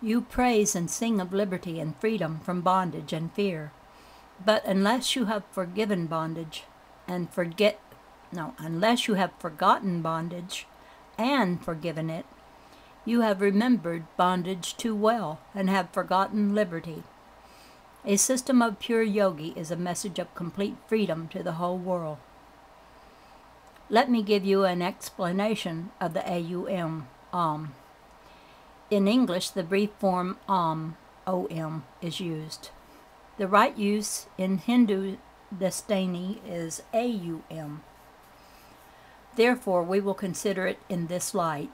You praise and sing of liberty and freedom from bondage and fear. But unless you have forgiven bondage and unless you have forgotten bondage and forgiven it, you have remembered bondage too well and have forgotten liberty. A system of pure yogi is a message of complete freedom to the whole world. Let me give you an explanation of the AUM, Om. In English, the brief form Om, O-M, is used. The right use in Hindustani is AUM. Therefore, we will consider it in this light.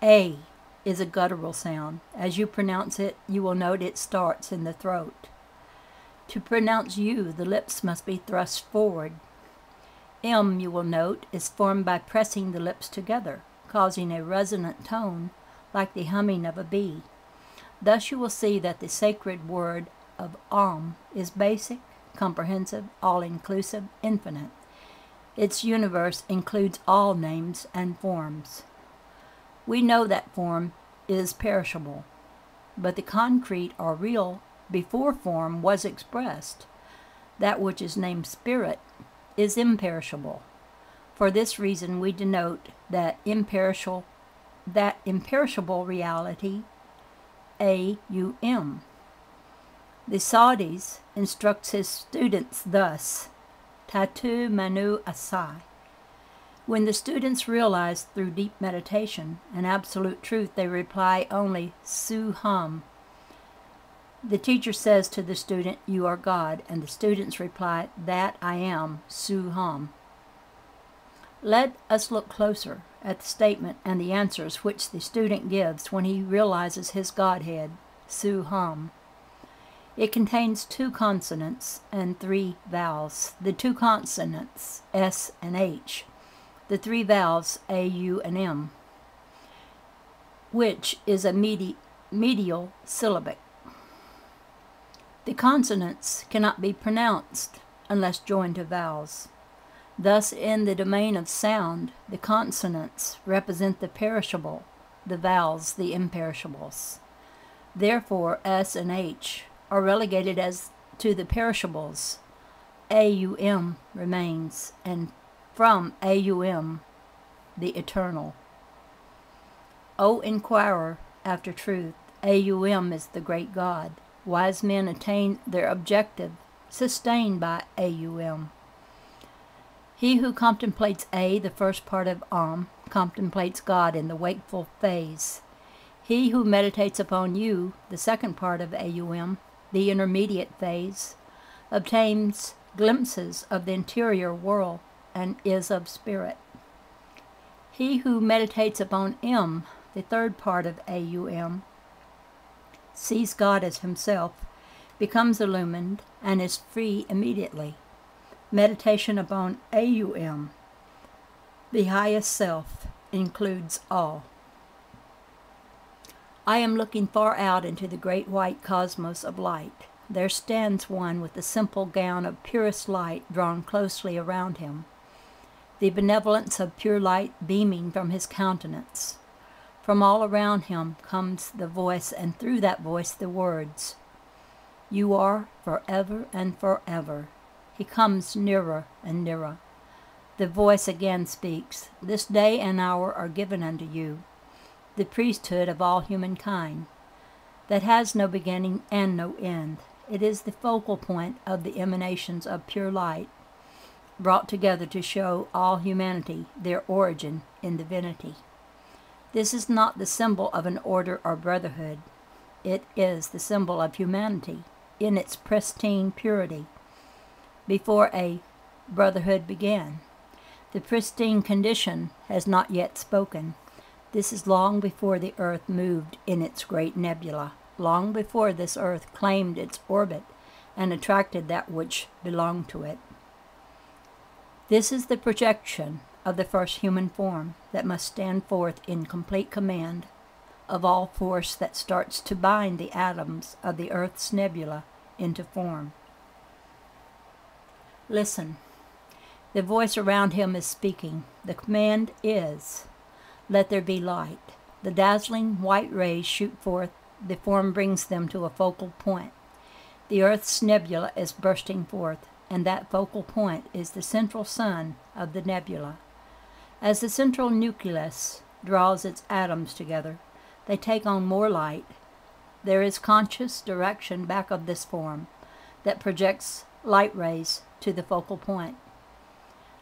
A is a guttural sound. As you pronounce it, you will note it starts in the throat. To pronounce U, the lips must be thrust forward. M, you will note, is formed by pressing the lips together, causing a resonant tone like the humming of a bee. Thus you will see that the sacred word of Om is basic, comprehensive, all-inclusive, infinite. Its universe includes all names and forms. We know that form is perishable, but the concrete or real before form was expressed. That which is named spirit is imperishable. For this reason we denote that imperishable reality, AUM. The Saudis instructs his students thus, Tatu Manu Asai. When the students realize through deep meditation an absolute truth, they reply only Su-Hum. The teacher says to the student, "You are God," and the students reply, "That I am, Su-Hum." Let us look closer at the statement and the answers which the student gives when he realizes his Godhead, Su-Hum. It contains 2 consonants and 3 vowels. The 2 consonants, S and H. The 3 vowels, A, U, and M, which is a medial syllabic. The consonants cannot be pronounced unless joined to vowels. Thus, in the domain of sound, the consonants represent the perishable, the vowels the imperishables. Therefore, S and H are relegated as to the perishables. AUM remains, and from AUM, the eternal. O inquirer after truth, AUM is the great God. Wise men attain their objective, sustained by AUM. He who contemplates A, the first part of Om, contemplates God in the wakeful phase. He who meditates upon U, the second part of AUM, the intermediate phase, obtains glimpses of the interior world and is of spirit. He who meditates upon M, the third part of AUM, sees God as himself, becomes illumined, and is free immediately. Meditation upon AUM, the highest self, includes all. I am looking far out into the great white cosmos of light. There stands one with the simple gown of purest light drawn closely around him, the benevolence of pure light beaming from his countenance. From all around him comes the voice, and through that voice the words, "You are forever and forever." He comes nearer and nearer. The voice again speaks, "This day and hour are given unto you, the priesthood of all humankind, that has no beginning and no end. It is the focal point of the emanations of pure light, brought together to show all humanity their origin in divinity. This is not the symbol of an order or brotherhood. It is the symbol of humanity in its pristine purity. Before a brotherhood began, the pristine condition has not yet spoken. This is long before the earth moved in its great nebula, long before this earth claimed its orbit and attracted that which belonged to it. This is the projection of the first human form that must stand forth in complete command of all force that starts to bind the atoms of the earth's nebula into form. Listen. The voice around him is speaking. The command is, "Let there be light." The dazzling white rays shoot forth, the form brings them to a focal point. The Earth's nebula is bursting forth, and that focal point is the central sun of the nebula. As the central nucleus draws its atoms together, they take on more light. There is conscious direction back of this form that projects light rays to the focal point.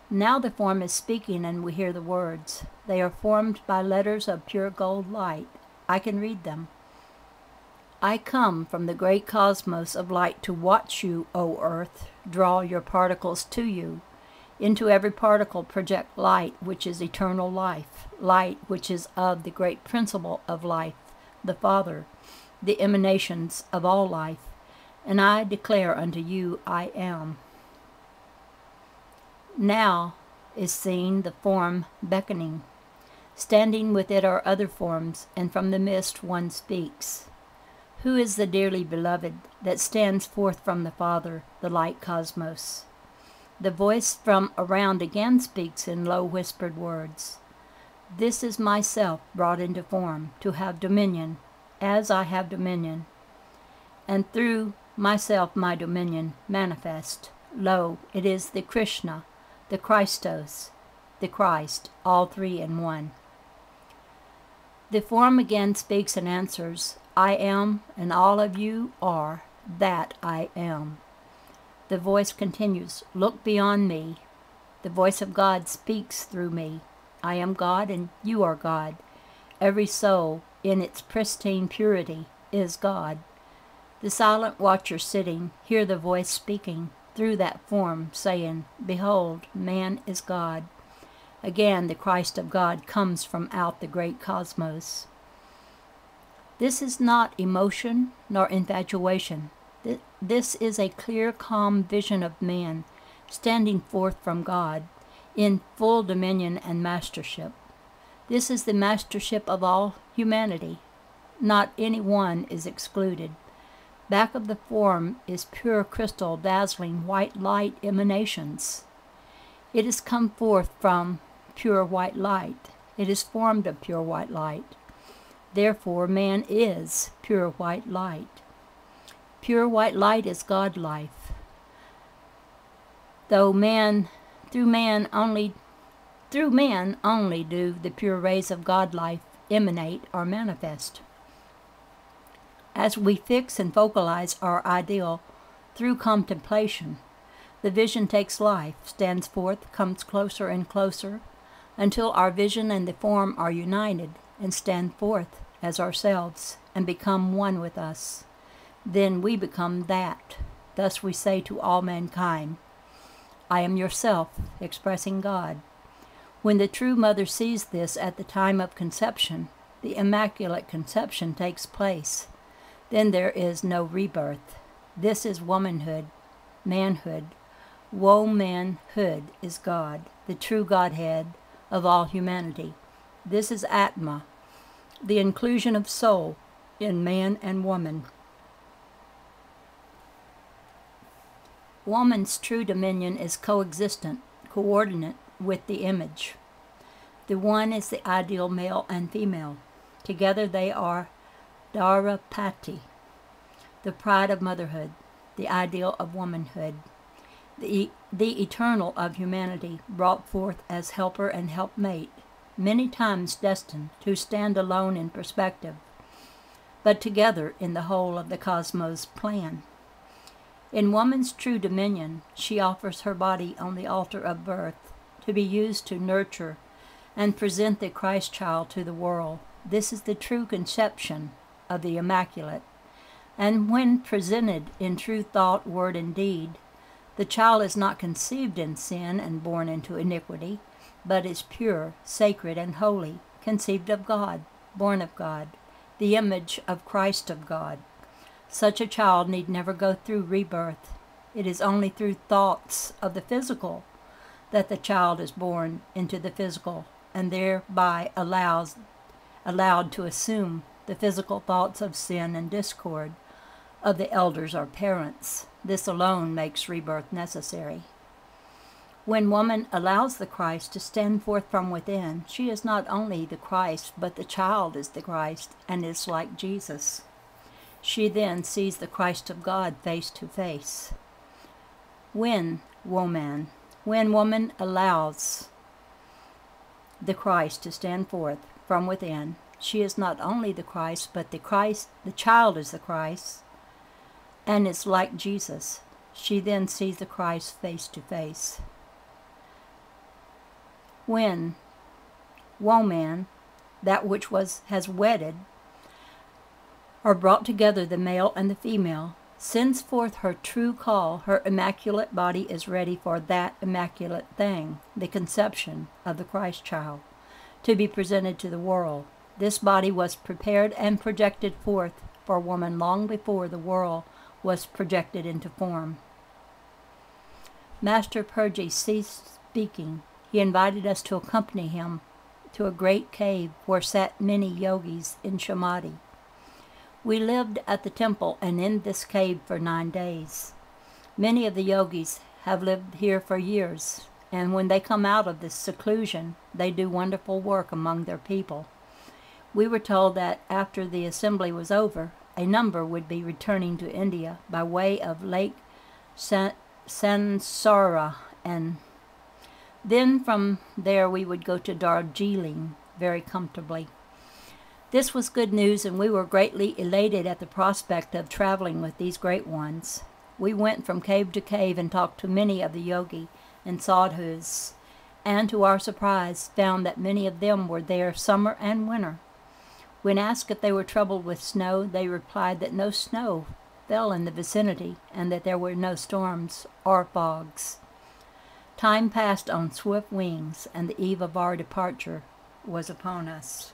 Now the form is speaking and we hear the words. They are formed by letters of pure gold light. I can read them. I come from the great cosmos of light to watch you, O Earth, draw your particles to you. Into every particle project light, which is eternal life, light which is of the great principle of life, the Father, the emanations of all life. And I declare unto you, I am. Now is seen the form beckoning. Standing with it are other forms, and from the mist one speaks. Who is the dearly beloved that stands forth from the Father, the light cosmos? The voice from around again speaks in low whispered words. This is myself brought into form, to have dominion, as I have dominion. And through myself my dominion manifest. Lo, it is the Krishna, the Christos, the Christ, all three in one. The form again speaks and answers, I am, and all of you are that I am. The voice continues, look beyond me. The voice of God speaks through me. I am God and you are God. Every soul, in its pristine purity, is God. The silent watcher sitting, hear the voice speaking through that form, saying, behold, man is God. Again, the Christ of God comes from out the great cosmos. This is not emotion nor infatuation. This is a clear, calm vision of man standing forth from God in full dominion and mastership. This is the mastership of all humanity. Not any one is excluded. Back of the form is pure crystal, dazzling white light emanations. It has come forth from pure white light. It is formed of pure white light. Therefore, man is pure white light. Pure white light is God life. Through man only do the pure rays of God life emanate or manifest. As we fix and focalize our ideal through contemplation, the vision takes life, stands forth, comes closer and closer, until our vision and the form are united and stand forth as ourselves and become one with us. Then we become that. Thus we say to all mankind, I am yourself, expressing God. When the true mother sees this at the time of conception, the immaculate conception takes place. Then there is no rebirth. This is womanhood, manhood. Womanhood is God, the true Godhead of all humanity. This is Atma, the inclusion of soul in man and woman. Woman's true dominion is coexistent, coordinate with the image. The one is the ideal male and female. Together they are Dharapati, the pride of motherhood, the ideal of womanhood, the eternal of humanity, brought forth as helper and helpmate, many times destined to stand alone in perspective, but together in the whole of the cosmos plan. In woman's true dominion, she offers her body on the altar of birth to be used to nurture and present the Christ child to the world. This is the true conception of the Immaculate. And when presented in true thought, word, and deed, the child is not conceived in sin and born into iniquity, but is pure, sacred, and holy, conceived of God, born of God, the image of Christ of God. Such a child need never go through rebirth. It is only through thoughts of the physical that the child is born into the physical, and thereby allowed to assume the physical thoughts of sin and discord of the elders or parents. This alone makes rebirth necessary. When woman allows the Christ to stand forth from within, she is not only the Christ, but the child is the Christ and is like Jesus. She then sees the Christ of God face to face. When woman allows the Christ to stand forth from within, she is not only the Christ, but the child is the Christ and is like Jesus. She then sees the Christ face to face. When woman, that which has wedded, or brought together the male and the female, sends forth her true call, her immaculate body is ready for that immaculate thing, the conception of the Christ child, to be presented to the world. This body was prepared and projected forth for woman long before the world was projected into form. Master Purji ceased speaking. He invited us to accompany him to a great cave where sat many yogis in samadhi. We lived at the temple and in this cave for 9 days. Many of the yogis have lived here for years, and when they come out of this seclusion, they do wonderful work among their people. We were told that after the assembly was over, a number would be returning to India by way of Lake Sansara, and then from there we would go to Darjeeling very comfortably. This was good news, and we were greatly elated at the prospect of traveling with these great ones. We went from cave to cave and talked to many of the yogi and sadhus, and to our surprise found that many of them were there summer and winter. When asked if they were troubled with snow, they replied that no snow fell in the vicinity and that there were no storms or fogs. Time passed on swift wings, and the eve of our departure was upon us.